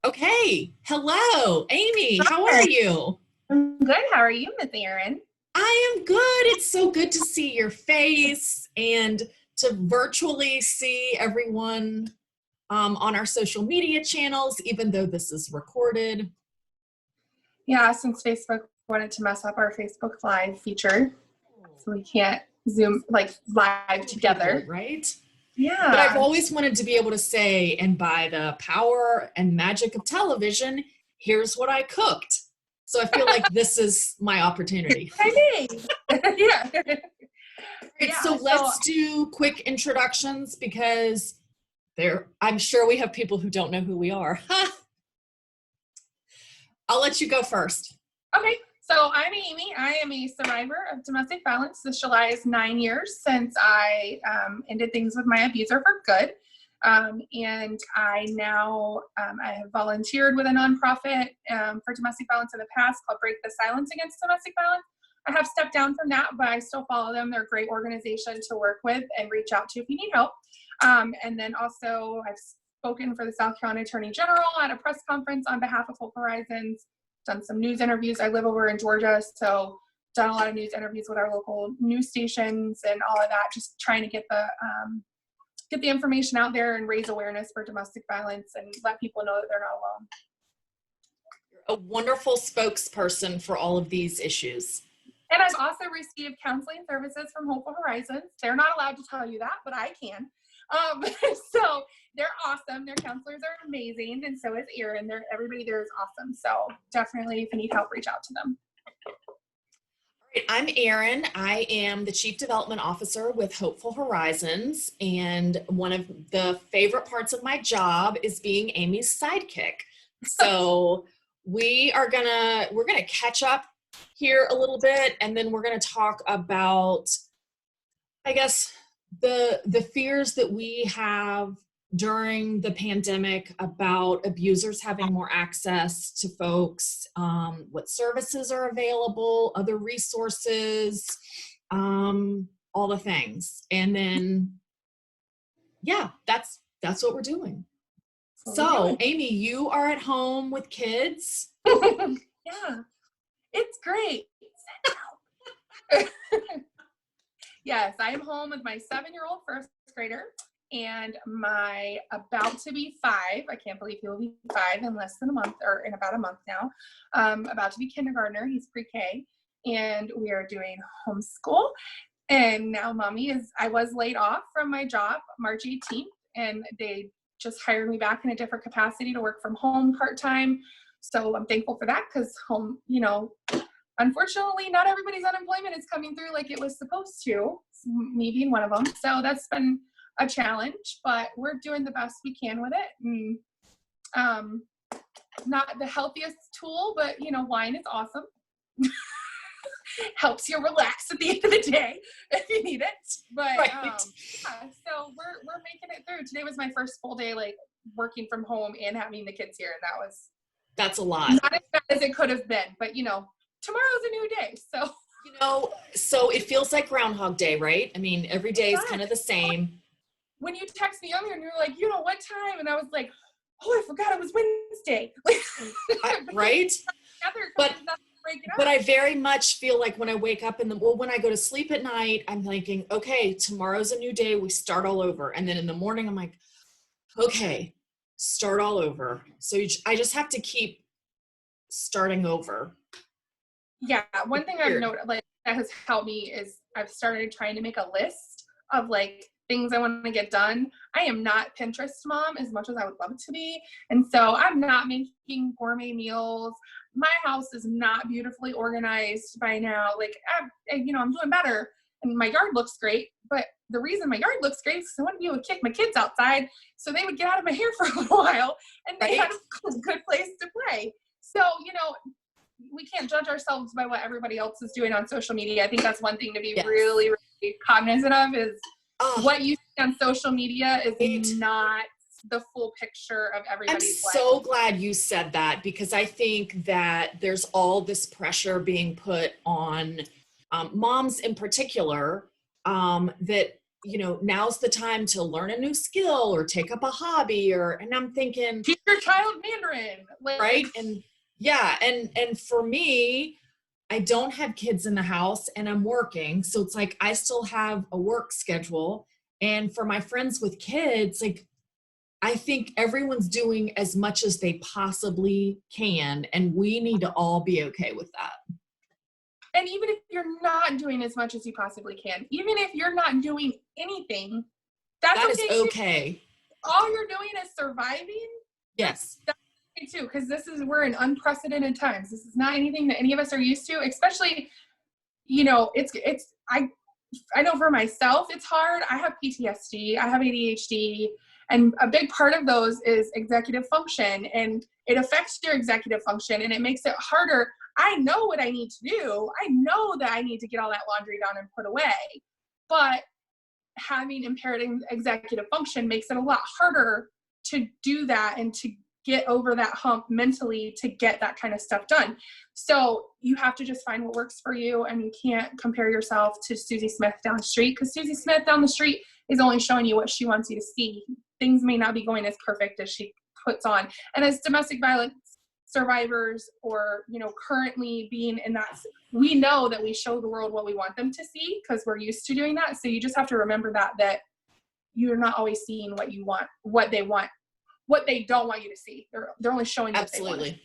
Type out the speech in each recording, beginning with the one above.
Okay. Hello, Aimee. How are Hi. you? I'm good. How are you, Miss Erin? I am good. It's so good to see your face and to virtually see everyone on our social media channels, even though this is recorded. Yeah, since Facebook wanted to mess up our Facebook Live feature, so we can't Zoom like live People, together. right? But I've Yeah. always wanted to be able to say, and by the power and magic of television, here's what I cooked. So I feel like this is my opportunity. I made. Yeah. Right, so Yeah. So let's do quick introductions because I'm sure we have people who don't know who we are. I'll let you go first. okay. So I'm Amy. I am a survivor of domestic violence. This July is 9 years since I ended things with my abuser for good. And I now I have volunteered with a nonprofit for domestic violence in the past called Break the Silence Against Domestic Violence. I have stepped down from that, but I still follow them. They're a great organization to work with and reach out to if you need help. And then also I've spoken for the South Carolina Attorney General at a press conference on behalf of Hope Horizons, done some news interviews. I live over in Georgia, so done a lot of news interviews with our local news stations and all of that, just trying to get the information out there and raise awareness for domestic violence and let people know that they're not alone. A wonderful spokesperson for all of these issues. And I've also received counseling services from Hopeful Horizons. They're not allowed to tell you that, but I can. So they're awesome. Their counselors are amazing, and so is Erin. Everybody there is awesome. So definitely, if you need help, reach out to them. All right, I'm Erin. I am the Chief Development Officer with Hopeful Horizons, and one of the favorite parts of my job is being Aimee's sidekick. So we're gonna catch up here a little bit, and then we're gonna talk about, I guess, the fears that we have during the pandemic about abusers having more access to folks, what services are available, other resources, all the things. And then, yeah, that's what we're doing. So, Aimee, you are at home with kids. Yeah, it's great. Yes, I am home with my 7-year-old first grader and my about to be 5. I can't believe he will be 5 in less than a month, or in about a month now. About to be kindergartner. He's pre-K, and we are doing homeschool. And now I was laid off from my job March 18th, and they just hired me back in a different capacity to work from home part-time. So I'm thankful for that, because home, unfortunately, not everybody's unemployment is coming through like it was supposed to, me being one of them. So that's been a challenge, but we're doing the best we can with it. And not the healthiest tool, but wine is awesome. Helps you relax at the end of the day if you need it. But Right. Yeah, so we're making it through. Today was my first full day like working from home and having the kids here, and That's a lot. not as bad as it could have been, but tomorrow's a new day. So it feels like Groundhog Day, right? I mean, every day is kind of the same. When you text me earlier and you're like, what time? And I was like, oh, I forgot it was Wednesday. Right? But I very much feel like when I wake up when I go to sleep at night, I'm thinking, okay, tomorrow's a new day. We start all over. And then in the morning, I'm like, okay, start all over. So I just have to keep starting over. Yeah. One thing I've noticed that has helped me is I've started trying to make a list of things I want to get done. I am not Pinterest mom as much as I would love to be. And so I'm not making gourmet meals. My house is not beautifully organized by now. I'm doing better, and my yard looks great. But the reason my yard looks great is because I want to be able to kick my kids outside so they would get out of my hair for a little while and they had a good place to play. So, we can't judge ourselves by what everybody else is doing on social media. I think that's one thing to be really, really cognizant of is what you see on social media is not the full picture of everybody's life. I'm so glad you said that, because I think that there's all this pressure being put on moms in particular, that now's the time to learn a new skill or take up a hobby, and I'm thinking, teach your child Mandarin, right? And yeah, and for me, I don't have kids in the house and I'm working, so it's like I still have a work schedule. And for my friends with kids, like, I think everyone's doing as much as they possibly can, and we need to all be okay with that. And even if you're not doing as much as you possibly can, even if you're not doing anything, that's That okay is okay. too. All you're doing is surviving. Yes. That's okay too, because we're in unprecedented times. This is not anything that any of us are used to, especially, I know for myself, it's hard. I have PTSD, I have ADHD, and a big part of those is executive function, and it affects your executive function and it makes it harder. I know what I need to do. I know that I need to get all that laundry done and put away, but having impaired executive function makes it a lot harder to do that and to get over that hump mentally to get that kind of stuff done. So you have to just find what works for you, and you can't compare yourself to Susie Smith down the street, because Susie Smith down the street is only showing you what she wants you to see. Things may not be going as perfect as she puts on. And as domestic violence survivors, or currently being in that, we know that we show the world what we want them to see because we're used to doing that. So you just have to remember that you're not always seeing what you want, what they want, what they don't want you to see. They're only showing you Absolutely. what they want.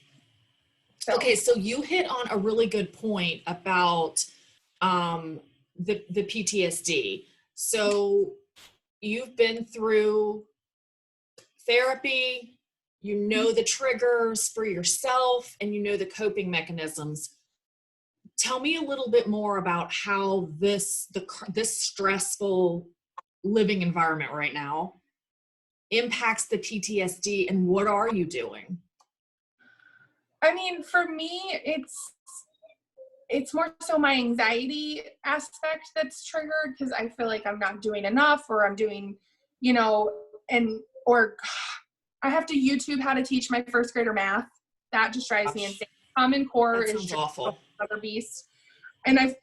So. Okay, so you hit on a really good point about the PTSD. So you've been through therapy, you know the triggers for yourself, and you know the coping mechanisms. Tell me a little bit more about how this stressful living environment right now impacts the PTSD, and what are you doing? I mean, for me, it's more so my anxiety aspect that's triggered, because I feel like I'm not doing enough, or I'm doing, or I have to YouTube how to teach my first grader math. That just drives me insane. Common Core is just awful. Another beast. And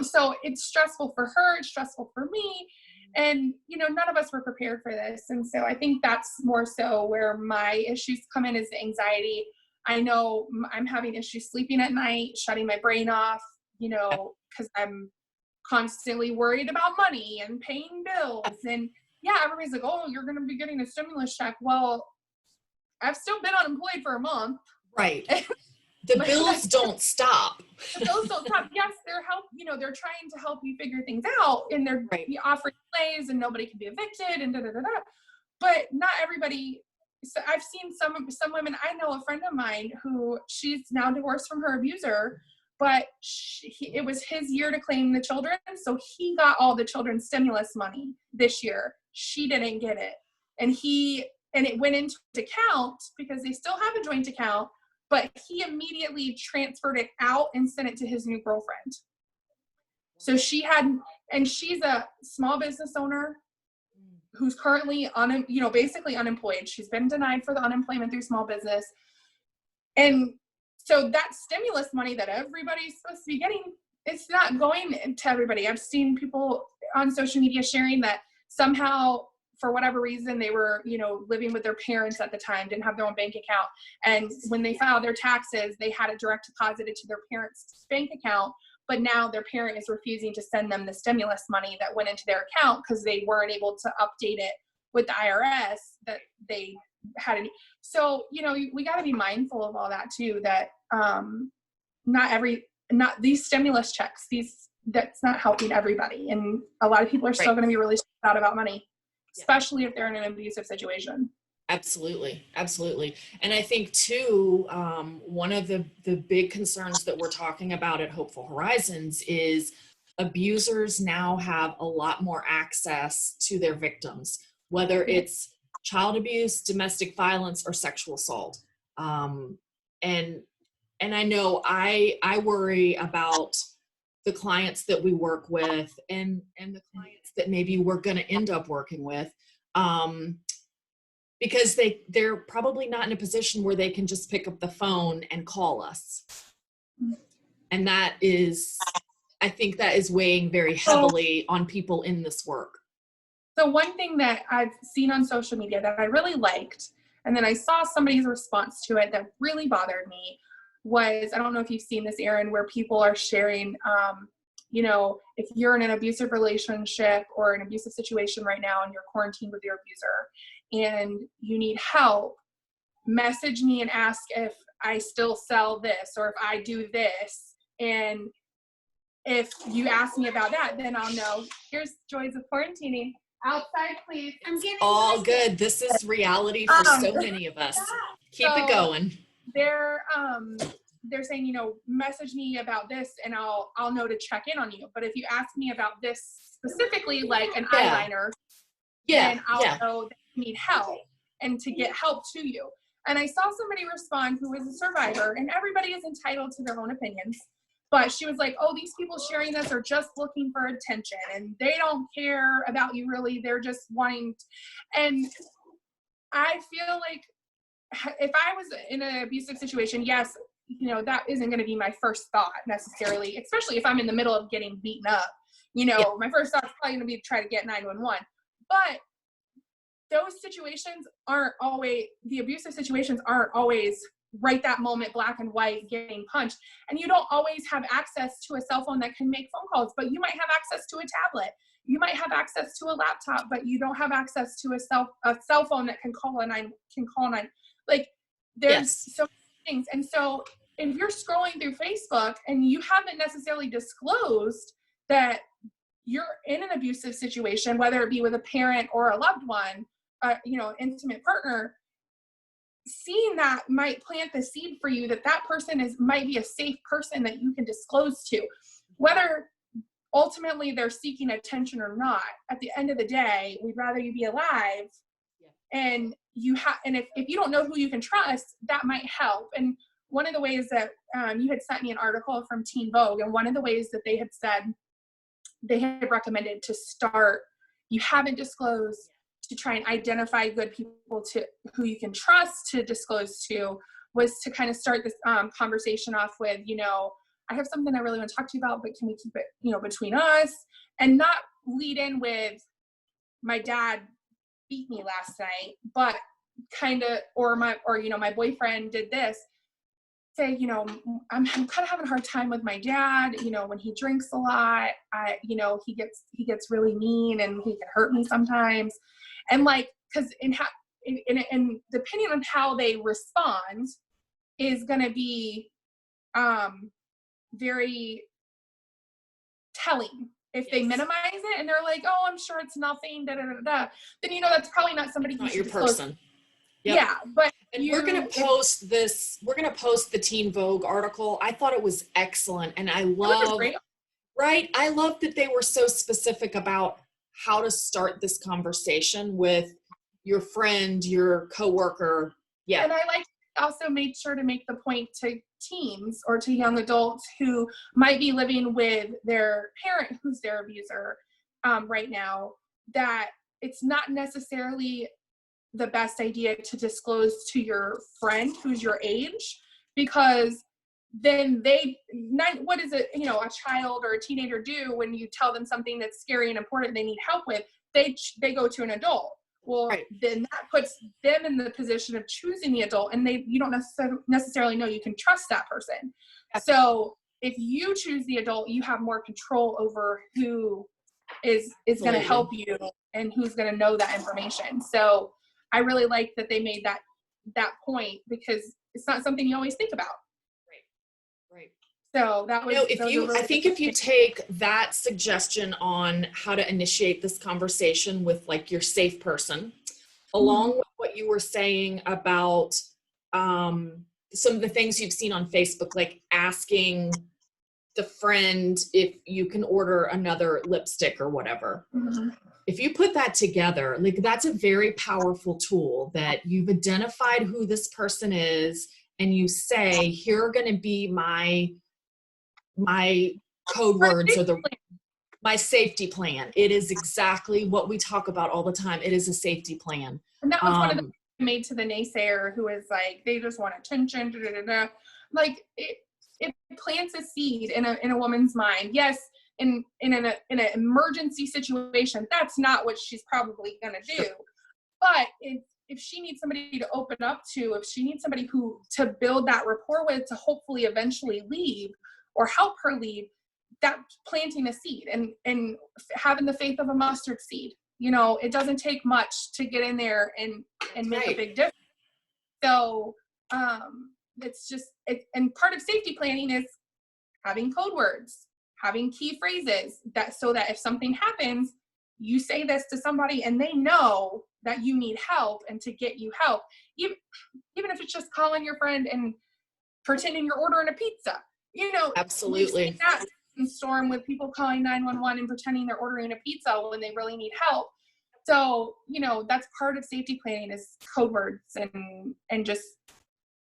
so it's stressful for her, it's stressful for me. And, none of us were prepared for this. And so I think that's more so where my issues come in, is the anxiety. I know I'm having issues sleeping at night, shutting my brain off, because I'm constantly worried about money and paying bills. And yeah, everybody's like, oh, you're going to be getting a stimulus check. Well, I've still been unemployed for a month. Right. The bills don't stop. The bills don't stop. Yes, they're trying to help you figure things out, and they're offering plays, and nobody can be evicted, and da-da-da-da. But not everybody. So I've seen some women. I know a friend of mine who, she's now divorced from her abuser, but it was his year to claim the children, so he got all the children's stimulus money this year. She didn't get it, and it went into account because they still have a joint account, but he immediately transferred it out and sent it to his new girlfriend. So she's a small business owner who's currently basically unemployed. She's been denied for the unemployment through small business. And so that stimulus money that everybody's supposed to be getting, it's not going to everybody. I've seen people on social media sharing that somehow, for whatever reason, they were, living with their parents at the time, didn't have their own bank account. And when they filed their taxes, they had it direct deposited to their parents' bank account. But now their parent is refusing to send them the stimulus money that went into their account because they weren't able to update it with the IRS that they had. So, we got to be mindful of all that too, that not these stimulus checks, that's not helping everybody. And a lot of people are still going to be really stressed out about money, especially if they're in an abusive situation. Absolutely. Absolutely. And I think too, one of the big concerns that we're talking about at Hopeful Horizons is abusers now have a lot more access to their victims, whether it's child abuse, domestic violence, or sexual assault. And I know I worry about the clients that we work with and the clients that maybe we're going to end up working with. Because they're probably not in a position where they can just pick up the phone and call us. And I think that is weighing very heavily on people in this work. So one thing that I've seen on social media that I really liked, and then I saw somebody's response to it that really bothered me, was, I don't know if you've seen this, Erin, where people are sharing, you know, if you're in an abusive relationship or an abusive situation right now and you're quarantined with your abuser and you need help, message me and ask if I still sell this or if I do this. And if you ask me about that, then I'll know. Here's joys of quarantining. Outside, please. I'm getting All good. This is reality for so many of us. Keep it going. They're saying, you know, message me about this and I'll know to check in on you. But if you ask me about this specifically, like an eyeliner, then I'll know that you need help and to get help to you. And I saw somebody respond who was a survivor, and everybody is entitled to their own opinions. But she was like, oh, these people sharing this are just looking for attention and they don't care about you really. They're just wanting. And I feel like if I was in an abusive situation, yes, you know, that isn't going to be my first thought necessarily, especially if I'm in the middle of getting beaten up. You know, my first thought is probably going to be to try to get 911. But those situations aren't always, the abusive situations aren't always right that moment, black and white, getting punched. And you don't always have access to a cell phone that can make phone calls, but you might have access to a tablet. You might have access to a laptop, but you don't have access to a cell phone that can call nine. Like, there's so many things. And so if you're scrolling through Facebook and you haven't necessarily disclosed that you're in an abusive situation, whether it be with a parent or a loved one, you know, intimate partner, seeing that might plant the seed for you that that person might be a safe person that you can disclose to, whether ultimately they're seeking attention or not. At the end of the day, we'd rather you be alive. And if you don't know who you can trust, that might help. And one of the ways that you had sent me an article from Teen Vogue, and one of the ways that they had said they had recommended to start, you haven't disclosed, to try and identify good people who you can trust to disclose to, was to kind of start this conversation off with, you know, I have something I really want to talk to you about, but can we keep it, you know, between us, and not lead in with, my dad beat me last night, but kind of, or you know, my boyfriend did this. Say, you know, I'm kind of having a hard time with my dad, you know, when he drinks a lot, you know, he gets really mean and he can hurt me sometimes. And like, cause and depending on how they respond is going to be, very telling. If they minimize it and they're like, oh, I'm sure it's nothing, then, you know, that's probably not somebody Not your person. Yep. Yeah, but we're going to post this. We're going to post the Teen Vogue article. I thought it was excellent, and I love that they were so specific about how to start this conversation with your friend, your coworker. Yeah, and I also made sure to make the point to teens or to young adults who might be living with their parent who's their abuser right now, that it's not necessarily the best idea to disclose to your friend who's your age, because then what is it, you know, a child or a teenager do when you tell them something that's scary and important they need help with? They go to an adult. Well, then that puts them in the position of choosing the adult, and you don't necessarily know you can trust that person. So if you choose the adult, you have more control over who is going to help you and who's going to know that information. So I really like that they made that point, because it's not something you always think about. Right. So that was, I think if you take that suggestion on how to initiate this conversation with like your safe person, along with what you were saying about some of the things you've seen on Facebook, like asking the friend if you can order another lipstick or whatever. If you put that together, like, that's a very powerful tool, that you've identified who this person is and you say, here are going to be my code words, or my safety plan. It is exactly what we talk about all the time. It is a safety plan. And that was one of the made to the naysayer who is like, they just want attention. Like, it plants a seed in a woman's mind. Yes, in an emergency situation, that's not what she's probably going to do. But if she needs somebody to open up to, if she needs somebody to build that rapport with, to hopefully eventually leave or help her leave, that planting a seed and having the faith of a mustard seed. You know, it doesn't take much to get in there and make a big difference. So it's just, and part of safety planning is having code words, having key phrases, that so that if something happens, you say this to somebody and they know that you need help and to get you help. Even if it's just calling your friend and pretending you're ordering a pizza. You know, absolutely. We've seen that in storm with people calling 911 and pretending they're ordering a pizza when they really need help. So, you know, that's part of safety planning is code words and just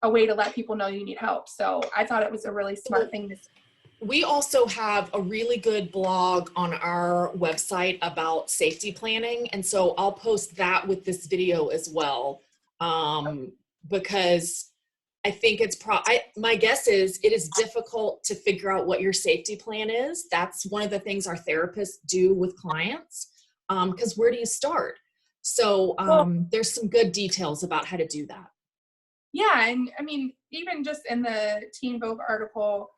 a way to let people know you need help. So I thought it was a really smart thing to say. We also have a really good blog on our website about safety planning. And so I'll post that with this video as well. Because I think it's my guess is it is difficult to figure out what your safety plan is. That's one of the things our therapists do with clients. Because where do you start? So there's some good details about how to do that. Yeah. And I mean, even just in the Teen Vogue article,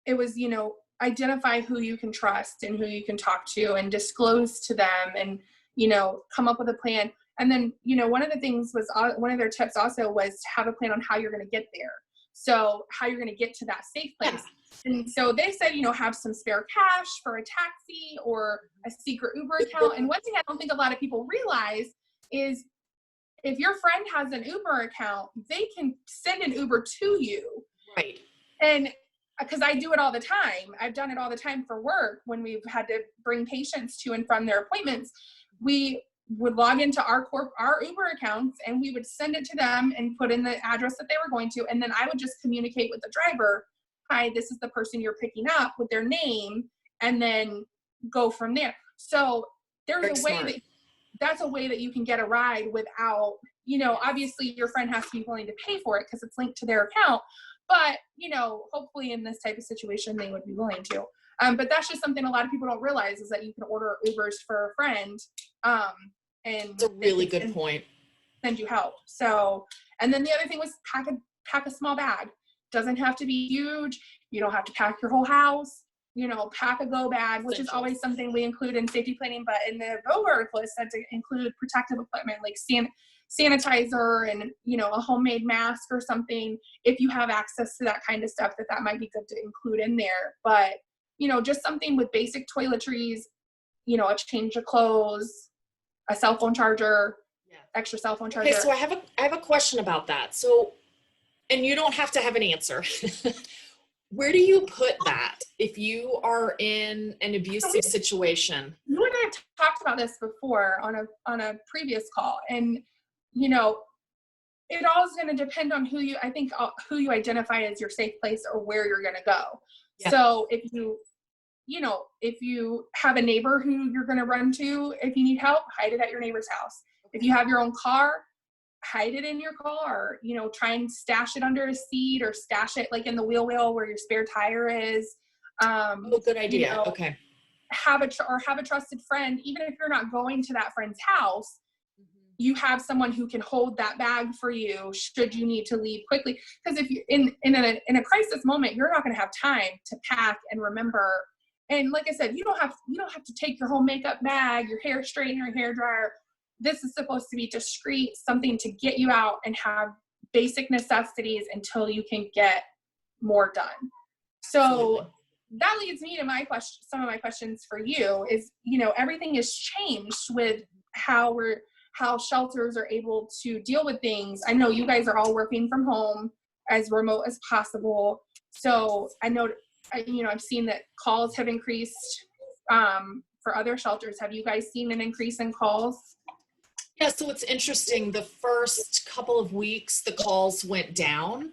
it was, you know, identify who you can trust and who you can talk to and disclose to them and, you know, come up with a plan. And then, you know, one of the things was, one of their tips also was to have a plan on how you're going to get there. So how you're going to get to that safe place. Yeah. And so they said, you know, have some spare cash for a taxi or a secret Uber account. And one thing I don't think a lot of people realize is if your friend has an Uber account, they can send an Uber to you. Right. And because I do it all the time. I've done it all the time for work when we've had to bring patients to and from their appointments. We would log into our Uber accounts and we would send it to them and put in the address that they were going to. And then I would just communicate with the driver, hi, this is the person you're picking up, with their name, and then go from there. So there's a way that's a way that you can get a ride without, you know, obviously your friend has to be willing to pay for it because it's linked to their account. But, you know, hopefully in this type of situation, they would be willing to. But that's just something a lot of people don't realize is that you can order Ubers for a friend. And it's a really good point. Send you help. So, and then the other thing was pack a small bag. Doesn't have to be huge. You don't have to pack your whole house. You know, pack a go bag, which is always something we include in safety planning. But in the Vogue article, it said to include protective equipment like sanitizer and, you know, a homemade mask or something. If you have access to that kind of stuff, that might be good to include in there. But, you know, just something with basic toiletries, you know, a change of clothes, a cell phone charger, extra cell phone charger. Okay, so I have a question about that. So, and you don't have to have an answer. Where do you put that if you are in an abusive situation? You and I have talked about this before on a previous call, and you know, it all is going to depend on who you identify as your safe place or where you're going to go. Yeah. So if if you have a neighbor who you're going to run to, if you need help, hide it at your neighbor's house. If you have your own car, hide it in your car, you know, try and stash it under a seat or stash it like in the wheel well where your spare tire is. Good idea. You know, okay. Have a trusted friend, even if you're not going to that friend's house, you have someone who can hold that bag for you should you need to leave quickly. Because if you're in a crisis moment, you're not going to have time to pack and remember. And like I said, you don't have to take your whole makeup bag, your hair straightener, hair dryer. This is supposed to be discreet, something to get you out and have basic necessities until you can get more done. So absolutely. That leads me to some of my questions for you is, you know, everything has changed with how shelters are able to deal with things. I know you guys are all working from home as remote as possible. So I know, I've seen that calls have increased for other shelters. Have you guys seen an increase in calls? Yeah, so it's interesting. The first couple of weeks, the calls went down,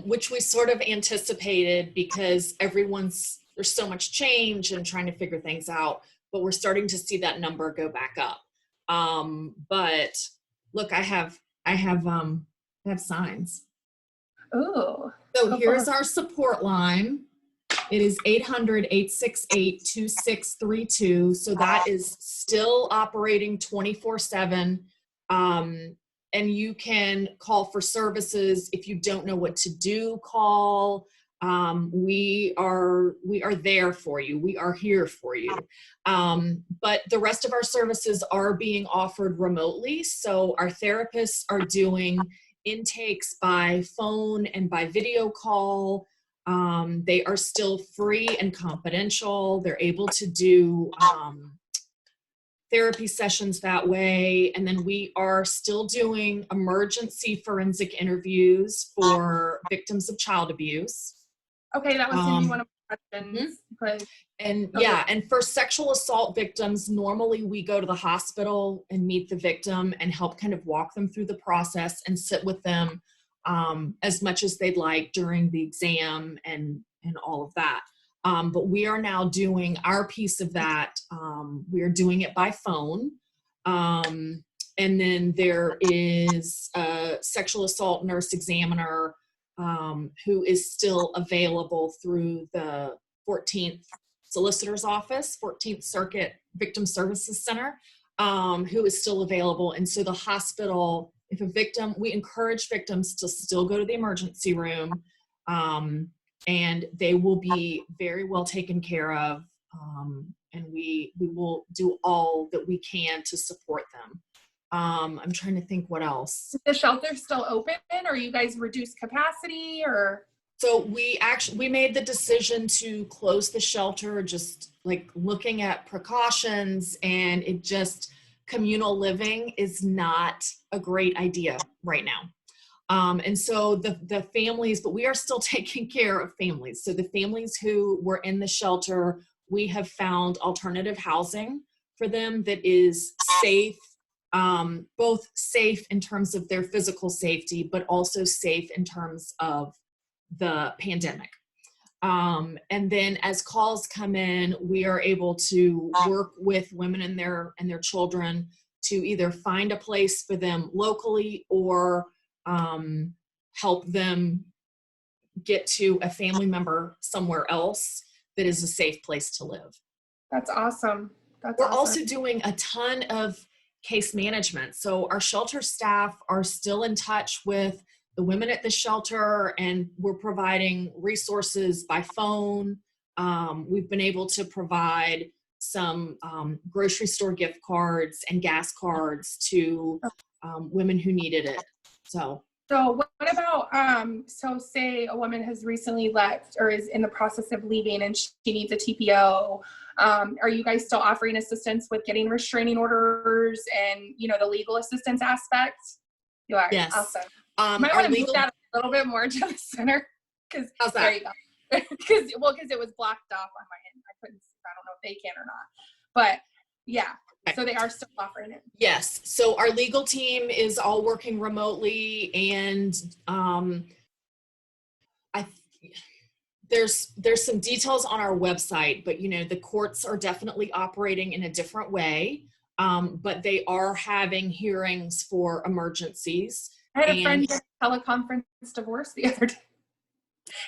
which we sort of anticipated because there's so much change and trying to figure things out, but we're starting to see that number go back up. But look, I have signs. Oh. So here's our support line. It is 800-868-2632. So that is still operating 24/7. And you can call for services. If you don't know what to do, call. We are there for you. We are here for you. But the rest of our services are being offered remotely. So our therapists are doing intakes by phone and by video call. They are still free and confidential. They're able to do therapy sessions that way. And then we are still doing emergency forensic interviews for victims of child abuse. Okay, that was going to be one of my questions. But And okay. yeah, and for sexual assault victims, normally we go to the hospital and meet the victim and help kind of walk them through the process and sit with them as much as they'd like during the exam and all of that. But we are now doing our piece of that. We are doing it by phone. And then there is a sexual assault nurse examiner who is still available through the 14th Solicitor's Office, 14th Circuit Victim Services Center, who is still available. And so the hospital, if a victim, we encourage victims to still go to the emergency room, and they will be very well taken care of. And we will do all that we can to support them. I'm trying to think what else. Is the shelter still open, or you guys reduced capacity, or? So we made the decision to close the shelter, just like looking at precautions, and it just, communal living is not a great idea right now. And so the families, but we are still taking care of families. So the families who were in the shelter, we have found alternative housing for them that is safe, both safe in terms of their physical safety, but also safe in terms of the pandemic. And then as calls come in, we are able to work with women and their children to either find a place for them locally or help them get to a family member somewhere else that is a safe place to live. That's awesome. We're also doing a ton of case management. So our shelter staff are still in touch with the women at the shelter, and we're providing resources by phone. We've been able to provide some grocery store gift cards and gas cards to women who needed it. So what about, so say a woman has recently left or is in the process of leaving and she needs a TPO. Are you guys still offering assistance with getting restraining orders and, the legal assistance aspect? You are. Yes. Awesome. You might want to move that a little bit more to the center. How's that? There you go. Because it was blocked off on my end. I don't know if they can or not. But yeah. So they are still offering it. Yes. So our legal team is all working remotely, and there's some details on our website, but the courts are definitely operating in a different way. But they are having hearings for emergencies. I had a friend get a teleconference divorce the other day.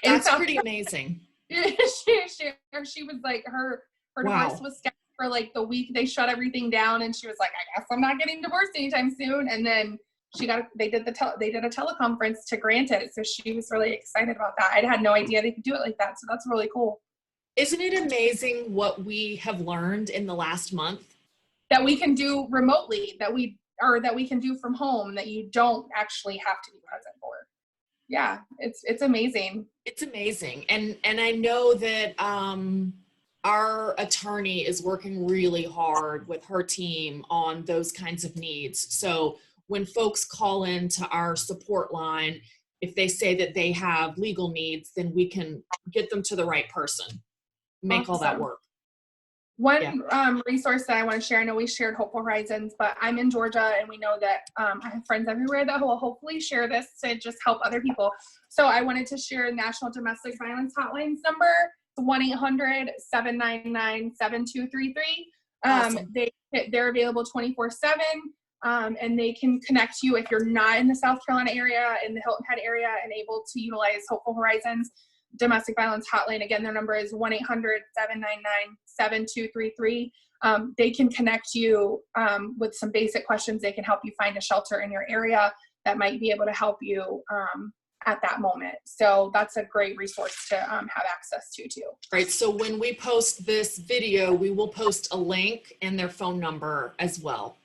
That's pretty amazing. She was like, her divorce was scheduled for like the week they shut everything down, and she was like, I guess I'm not getting divorced anytime soon. And then they did a teleconference to grant it. So she was really excited about that. I had no idea they could do it like that. So that's really cool. Isn't it amazing what we have learned in the last month? That we can do remotely, that we can do from home, that you don't actually have to be present for. Yeah, it's amazing. It's amazing. And I know that our attorney is working really hard with her team on those kinds of needs. So when folks call into our support line, if they say that they have legal needs, then we can get them to the right person, make all that work. One resource that I want to share, I know we shared Hopeful Horizons, but I'm in Georgia, and we know that I have friends everywhere that will hopefully share this to just help other people. So I wanted to share National Domestic Violence Hotline's number, 1-800-799-7233. Awesome. They're available 24/7, and they can connect you if you're not in the South Carolina area, in the Hilton Head area, and able to utilize Hopeful Horizons. domestic violence hotline. Again, their number is 1-800-799-7233. They can connect you with some basic questions. They can help you find a shelter in your area that might be able to help you at that moment. So that's a great resource to have access to too. Right. So when we post this video, we will post a link and their phone number as well.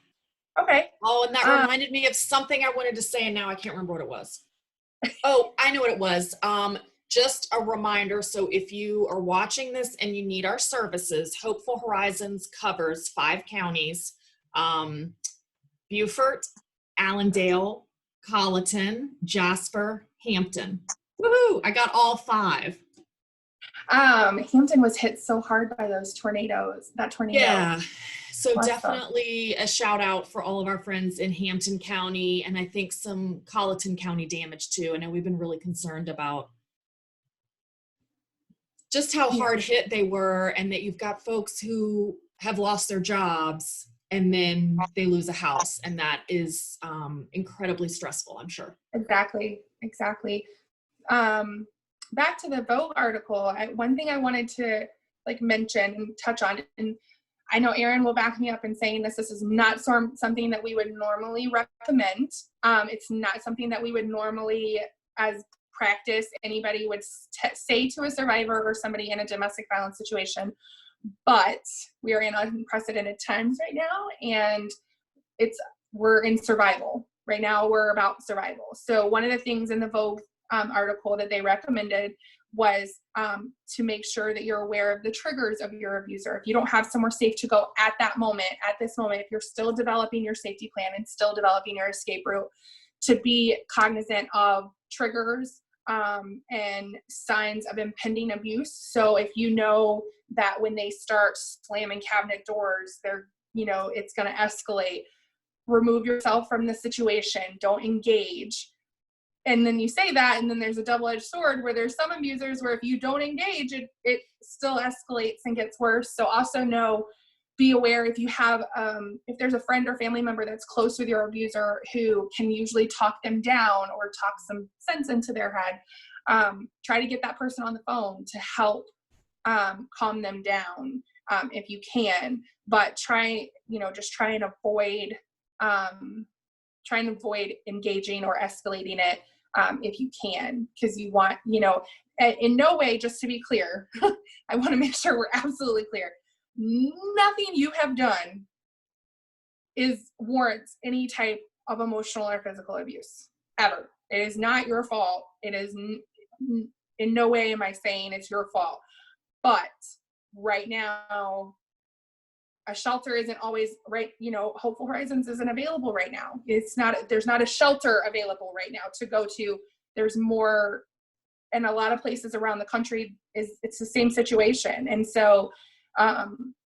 Okay. Oh, and that reminded me of something I wanted to say, and now I can't remember what it was. Oh, I know what it was. Just a reminder. So if you are watching this and you need our services, Hopeful Horizons covers 5 counties, Beaufort, Allendale, Colleton, Jasper, Hampton. Woohoo! I got all 5. Hampton was hit so hard by those tornadoes, that tornado. Yeah. So Bless definitely a shout out for all of our friends in Hampton County, and I think some Colleton County damage too. I know we've been really concerned about just how hard hit they were, and that you've got folks who have lost their jobs and then they lose a house, and that is incredibly stressful, I'm sure. Exactly. Back to the Vogue article, one thing I wanted to mention and touch on, and I know Erin will back me up in saying this is not something that we would normally recommend. It's not something that we would normally, as practice, anybody would say to a survivor or somebody in a domestic violence situation. But we are in unprecedented times right now, and we're in survival. Right now, we're about survival. So one of the things in the Vogue article that they recommended was to make sure that you're aware of the triggers of your abuser. If you don't have somewhere safe to go at this moment, if you're still developing your safety plan and still developing your escape route, to be cognizant of triggers and signs of impending abuse. So if you know that when they start slamming cabinet doors, it's going to escalate, remove yourself from the situation, don't engage. And then you say that, and then there's a double-edged sword where there's some abusers where if you don't engage, it still escalates and gets worse. So also be aware if you have, if there's a friend or family member that's close with your abuser who can usually talk them down or talk some sense into their head, try to get that person on the phone to help calm them down if you can. But try and avoid engaging or escalating it if you can, because you want, in no way, just to be clear, I want to make sure we're absolutely clear. Nothing you have done warrants any type of emotional or physical abuse, ever. It is not your fault. It is in no way am I saying it's your fault. But right now, a shelter isn't always right. Hopeful Horizons isn't available right now. There's not a shelter available right now to go to. There's more, and a lot of places around the country it's the same situation. And so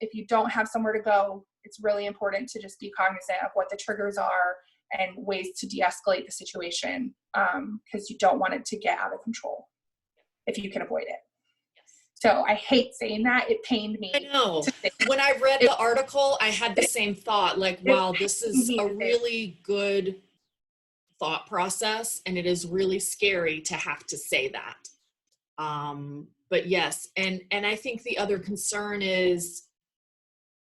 if you don't have somewhere to go, it's really important to just be cognizant of what the triggers are and ways to de-escalate the situation, because you don't want it to get out of control if you can avoid it. So I hate saying that. It pained me. I know. When I read the article, I had the same thought, wow, this is a really good thought process, and it is really scary to have to say that. But yes, and I think the other concern is,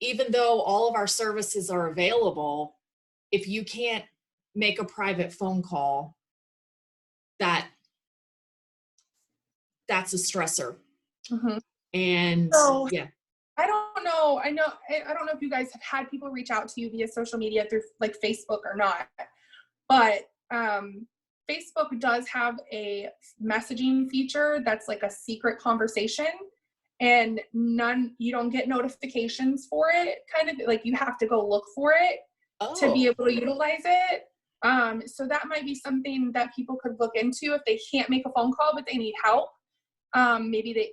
even though all of our services are available, if you can't make a private phone call, that's a stressor. Mm-hmm. And so, yeah, I don't know if you guys have had people reach out to you via social media through Facebook or not, but Facebook does have a messaging feature that's like a secret conversation, and you don't get notifications for it, kind of you have to go look for it to be able to utilize it. So that might be something that people could look into if they can't make a phone call but they need help. Maybe they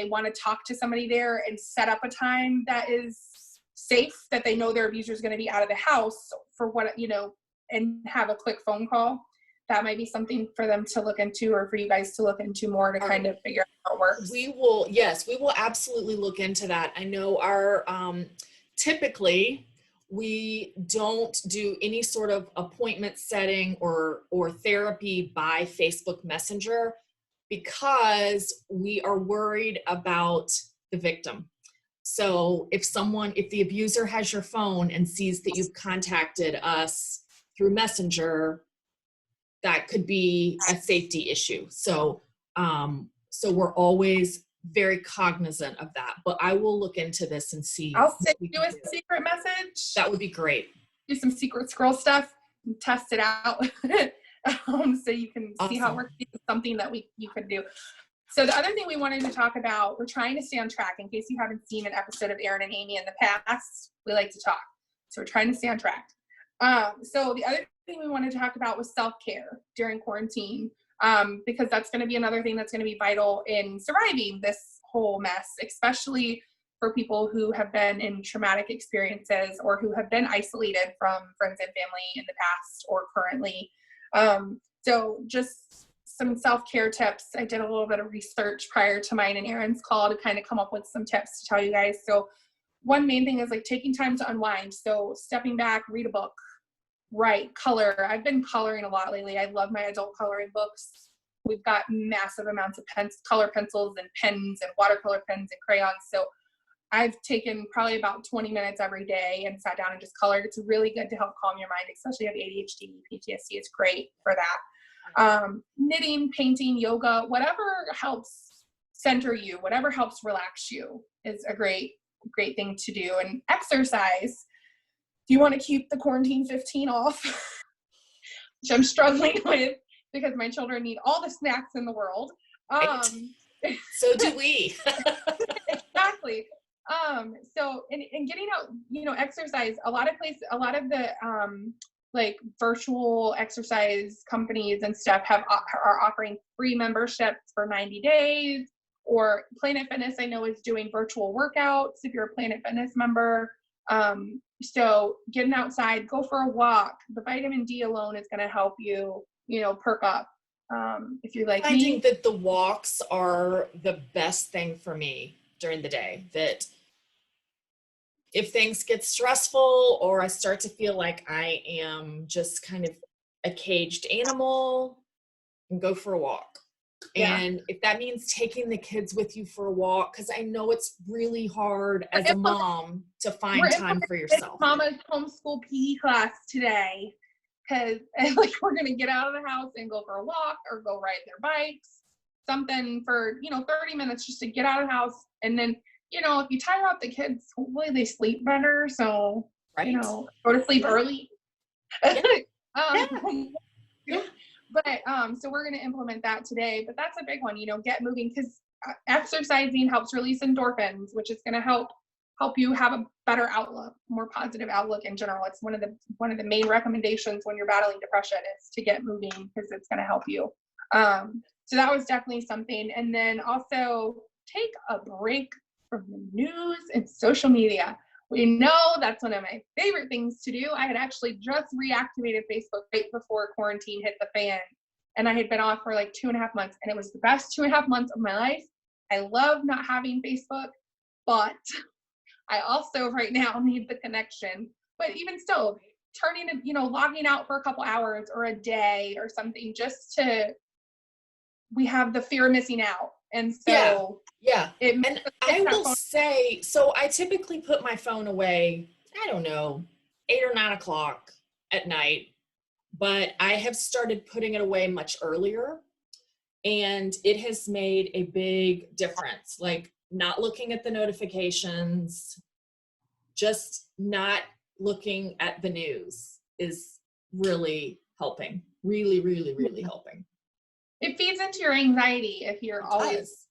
want to talk to somebody there and set up a time that is safe, that they know their abuser is going to be out of the house for and have a quick phone call. That might be something for them to look into, or for you guys to look into more to kind of figure out how it works. We will absolutely look into that. I know our, typically we don't do any sort of appointment setting or therapy by Facebook Messenger, because we are worried about the victim. So if the abuser has your phone and sees that you've contacted us through Messenger, that could be a safety issue. So, so we're always very cognizant of that, but I will look into this and see. I'll send you a secret message. That would be great. Do some secret scroll stuff and test it out. So you can see how it works. It's something that you could do. So the other thing we wanted to talk about, we're trying to stay on track. In case you haven't seen an episode of Erin and Aimee in the past, we like to talk. So we're trying to stay on track. So the other thing we wanted to talk about was self-care during quarantine, because that's going to be another thing that's going to be vital in surviving this whole mess, especially for people who have been in traumatic experiences or who have been isolated from friends and family in the past or currently. So just some self-care tips. I did a little bit of research prior to mine and Erin's call to kind of come up with some tips to tell you guys. So one main thing is like taking time to unwind. So stepping back, read a book, write, color. I've been coloring a lot lately. I love my adult coloring books. We've got massive amounts of color pencils and pens and watercolor pens and crayons. So I've taken probably about 20 minutes every day and sat down and just colored. It's really good to help calm your mind, especially if you have ADHD, PTSD is great for that. Knitting, painting, yoga, whatever helps center you, whatever helps relax you is a great thing to do. And exercise, if you want to keep the quarantine 15 off, which I'm struggling with because my children need all the snacks in the world. So do we. Exactly. So in getting out, exercise, a lot of the like virtual exercise companies and stuff are offering free memberships for 90 days, or Planet Fitness I know is doing virtual workouts if you're a Planet Fitness member. So getting outside, go for a walk. The vitamin D alone is going to help you, perk up. If you're like me, I think that the walks are the best thing for me during the day. That if things get stressful or I start to feel like I am just kind of a caged animal, and go for a walk. Yeah. And if that means taking the kids with you for a walk, because I know it's really hard as a mom to find time for yourself. Mama's homeschool PE class today, because like we're going to get out of the house and go for a walk or go ride their bikes, something for, 30 minutes just to get out of the house. And then, if you tire out the kids, hopefully they sleep better. So, right. Go to sleep early. Yeah. Yeah. But, so we're going to implement that today, but that's a big one, get moving, because exercising helps release endorphins, which is going to help you have a better outlook, more positive outlook in general. It's one of the main recommendations when you're battling depression is to get moving, because it's going to help you. So that was definitely something. And then also take a break from the news and social media. We know that's one of my favorite things to do. I had actually just reactivated Facebook right before quarantine hit the fan, and I had been off for like 2.5 months, and it was the best 2.5 months of my life. I love not having Facebook, but I also right now need the connection. But even still, turning it, logging out for a couple hours or a day or something, just to, we have the fear of missing out. And so yeah. And I will say, so I typically put my phone away, I don't know, 8 or 9 o'clock at night, but I have started putting it away much earlier, and it has made a big difference. Like not looking at the notifications, just not looking at the news is really helping. Really, really, really helping. It feeds into your anxiety if you're always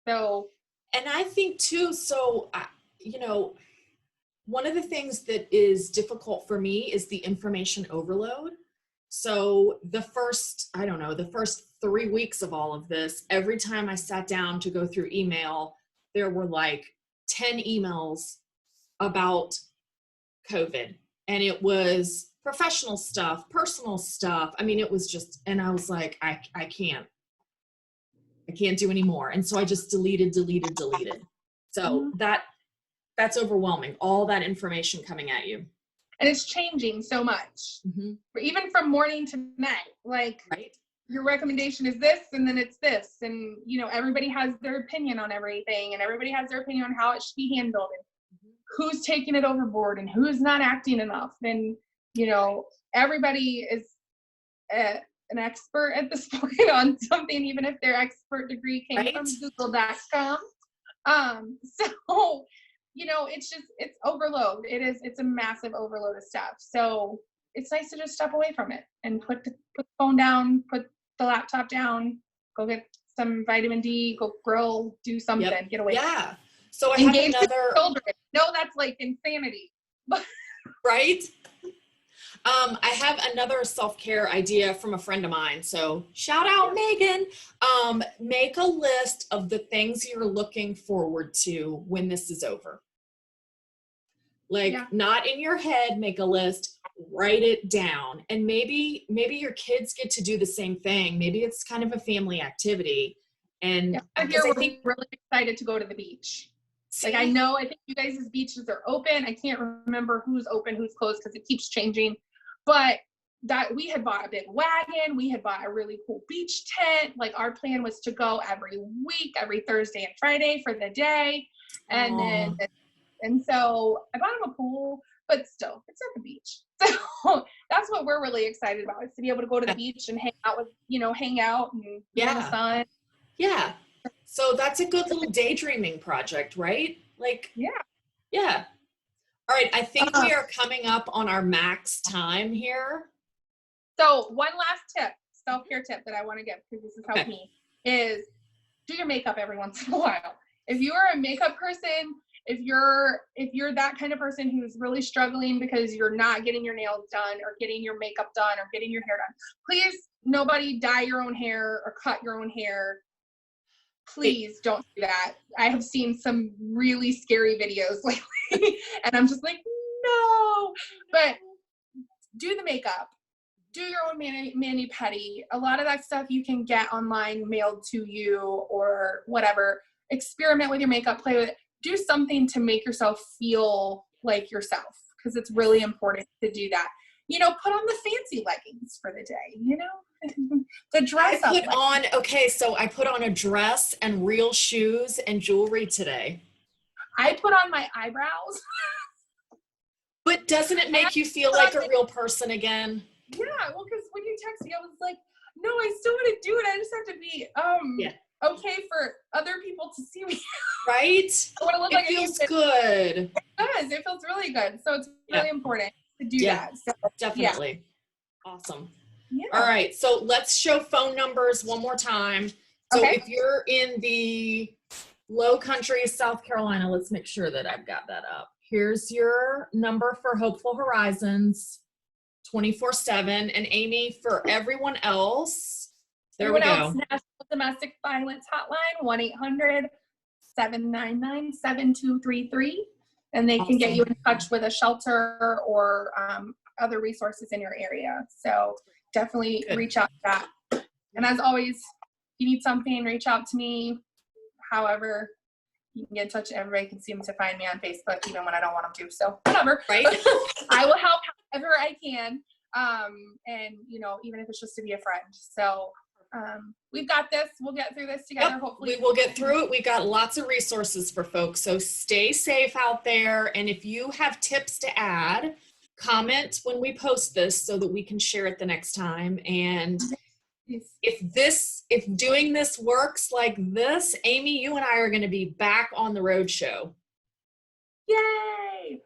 so. And I think too, so, one of the things that is difficult for me is the information overload. So the first 3 weeks of all of this, every time I sat down to go through email, there were like 10 emails about COVID. And it was professional stuff, personal stuff. I mean, it was just, and I was like, I can't do anymore. And so I just deleted. So that's overwhelming. All that information coming at you. And it's changing so much, even from morning to night. Like, right. your recommendation is this, and then it's this. And, you know, everybody has their opinion on everything, and everybody has their opinion on how it should be handled, and who's taking it overboard, and who's not acting enough. And, you know, everybody is an expert at this point on something, even if their expert degree came from google.com. So, you know, it's overload. It's a massive overload of stuff. So it's nice to just step away from it and put the phone down, put the laptop down, go get some vitamin D, go grill, do something, get away. Yeah. So I Engage have another. with children. No, that's like insanity. Right? I have another self-care idea from a friend of mine. So shout out Megan. Make a list of the things you're looking forward to when this is over. Like not in your head, make a list, write it down. And maybe your kids get to do the same thing. Maybe it's kind of a family activity. And I think we're really excited to go to the beach. Like I think you guys' beaches are open. I can't remember who's open, who's closed because it keeps changing. But that we had bought a big wagon, we had bought a really cool beach tent. Like our plan was to go every week, every Thursday and Friday for the day. And so I bought him a pool, but still, it's at the beach. So that's what we're really excited about, is to be able to go to the beach and hang out and be in the sun. Yeah. So that's a good little daydreaming project, right? Like, yeah. All right. I think we are coming up on our max time here. So one last tip, self-care tip that I want to give, because this has helped me, is do your makeup every once in a while. If you are a makeup person, if you're that kind of person who's really struggling because you're not getting your nails done or getting your makeup done or getting your hair done, please, nobody dye your own hair or cut your own hair. Please don't do that. I have seen some really scary videos lately and I'm just like, no. But do the makeup. Do your own mani-pedi. A lot of that stuff you can get online mailed to you or whatever. Experiment with your makeup, play with it. Do something to make yourself feel like yourself, because it's really important to do that. You know, put on the fancy leggings for the day, you know, the dress up. So I put on a dress and real shoes and jewelry today. I put on my eyebrows. But doesn't it make you feel like a real person again? Yeah, well, because when you text me, I was like, no, I still want to do it. I just have to be okay for other people to see me. Right? I want to look like feels good. It does. It feels really good. So it's really important to do that. So, definitely. Awesome. Yeah. All right. So let's show phone numbers one more time. So if you're in the Low Country, South Carolina, let's make sure that I've got that up. Here's your number for Hopeful Horizons, 24/7. And Aimee, for everyone else, there we go. National Domestic Violence Hotline, 1-800-799-7233. And they can get you in touch with a shelter or other resources in your area. So definitely reach out to that. And as always, if you need something, reach out to me. However, you can get in touch. Everybody can seem to find me on Facebook, even when I don't want them to. So whatever. Right. I will help however I can. And, you know, even if it's just to be a friend. So we've got this. We'll get through this together. Hopefully we will get through it. We've got lots of resources for folks. So stay safe out there. And if you have tips to add, comment when we post this so that we can share it the next time. And if doing this works like this, Aimee, you and I are going to be back on the road show. Yay!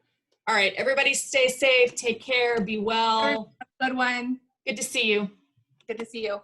All right, everybody stay safe, take care, be well. Good one. Good to see you. Good to see you.